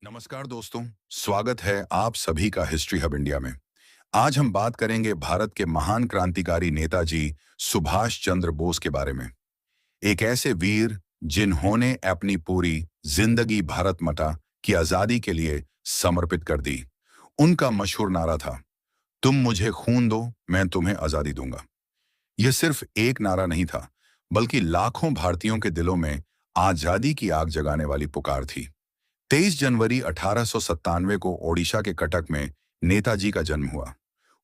नमस्कार दोस्तों, स्वागत है आप सभी का हिस्ट्री हब इंडिया में। आज हम बात करेंगे भारत के महान क्रांतिकारी नेताजी सुभाष चंद्र बोस के बारे में। एक ऐसे वीर जिन्होंने अपनी पूरी जिंदगी भारत माता की आजादी के लिए समर्पित कर दी। उनका मशहूर नारा था, तुम मुझे खून दो, मैं तुम्हें आजादी दूंगा। यह सिर्फ एक नारा नहीं था, बल्कि लाखों भारतीयों के दिलों में आजादी की आग जगाने वाली पुकार थी। 23 जनवरी 1897 को ओडिशा के कटक में नेताजी का जन्म हुआ।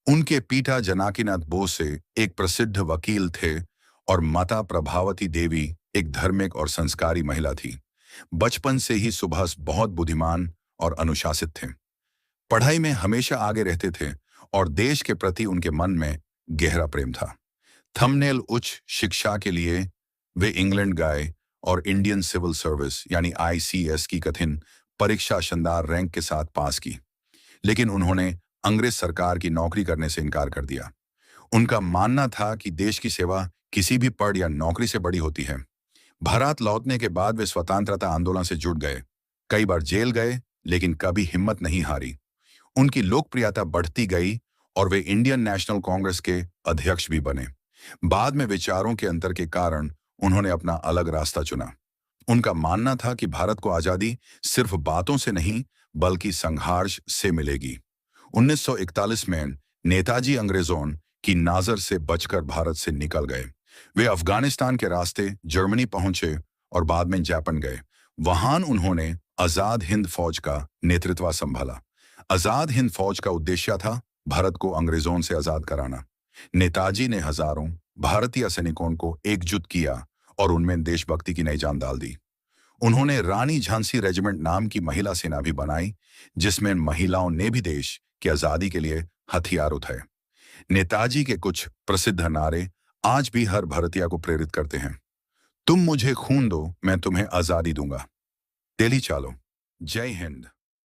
उनके पिता जनाकीनाथ बोसे एक प्रसिद्ध वकील थे और माता प्रभावती देवी एक धार्मिक और संस्कारी महिला थी। बचपन से ही सुभाष बहुत बुद्धिमान और अनुशासित थे। पढ़ाई में हमेशा आगे रहते थे और देश के प्रति उनके मन में गहरा प्रेम था। थंबनेल उच्च शिक्षा के लिए वे इंग्लैंड गए और इंडियन सिविल सर्विस यानी आईसीएस की कठिन परीक्षा शानदार रैंक के साथ पास की, लेकिन उन्होंने अंग्रेज सरकार की नौकरी करने से इनकार कर दिया। उनका मानना था कि देश की सेवा किसी भी पद या नौकरी से बड़ी होती है। भारत लौटने के बाद वे स्वतंत्रता आंदोलन से जुड़ गए, कई बार जेल गए, लेकिन कभी हिम्मत नहीं हारी। उनकी लोकप्रियता बढ़ती गई और वे इंडियन नेशनल कांग्रेस के अध्यक्ष भी बने। बाद में विचारों के अंतर के कारण उन्होंने अपना अलग रास्ता चुना। उनका मानना था कि भारत को आजादी सिर्फ बातों से नहीं, बल्कि संघर्ष से मिलेगी। 1941 में नेताजी अंग्रेजों की नजर से बचकर भारत से निकल गए। वे अफगानिस्तान के रास्ते जर्मनी पहुंचे और बाद में जापान गए। वहां उन्होंने आजाद हिंद फौज का नेतृत्व संभाला। आजाद हिंद फौज का उद्देश्य था भारत को अंग्रेजों से आजाद कराना। नेताजी ने हजारों भारतीय सैनिकों को एकजुट किया और उनमें देशभक्ति की नई जान डाल दी। उन्होंने रानी झांसी रेजिमेंट नाम की महिला सेना भी बनाई, जिसमें महिलाओं ने भी देश की आजादी के लिए हथियार उठाए। नेताजी के कुछ प्रसिद्ध नारे आज भी हर भारतीय को प्रेरित करते हैं। तुम मुझे खून दो, मैं तुम्हें आजादी दूंगा। दिल्ली चलो। जय हिंद।